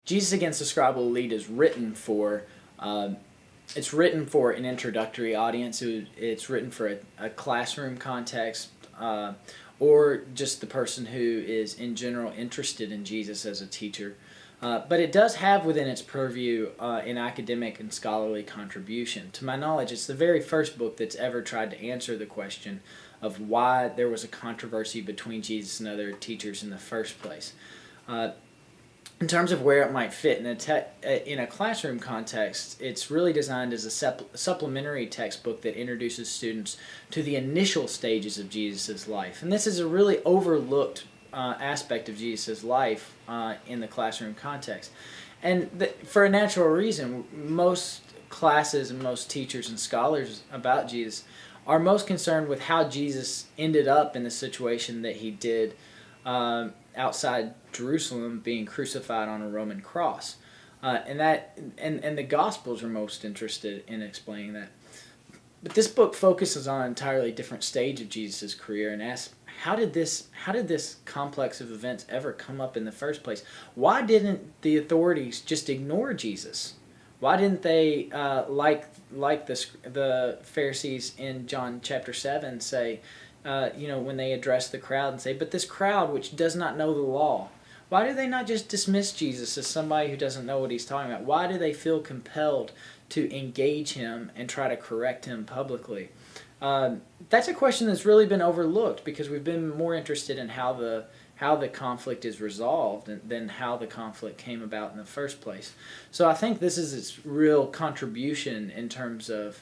Jesus Against the Scribal Elite is written for it's written for an introductory audience. It's written for a classroom context, or just the person who is in general interested in Jesus as a teacher. But it does have within its purview an academic and scholarly contribution. To my knowledge, it's the very first book that's ever tried to answer the question of why there was a controversy between Jesus and other teachers in the first place. In terms of where it might fit in a classroom context, it's really designed as a supplementary textbook that introduces students to the initial stages of Jesus' life. And this is a really overlooked aspect of Jesus' life in the classroom context. And for a natural reason, most classes and most teachers and scholars about Jesus are most concerned with how Jesus ended up in the situation that he did outside Jerusalem, being crucified on a Roman cross, and the Gospels are most interested in explaining that. But this book focuses on an entirely different stage of Jesus' career and asks, how did this complex of events ever come up in the first place? Why didn't the authorities just ignore Jesus? Why didn't they, like the Pharisees in John chapter 7, say, when they address the crowd and say, but this crowd which does not know the law, why do they not just dismiss Jesus as somebody who doesn't know what he's talking about? Why do they feel compelled to engage him and try to correct him publicly? That's a question that's really been overlooked because we've been more interested in how the conflict is resolved than how the conflict came about in the first place. So I think this is its real contribution in terms of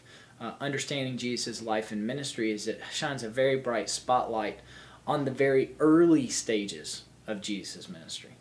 understanding Jesus' life and ministry, is it shines a very bright spotlight on the very early stages of Jesus' ministry.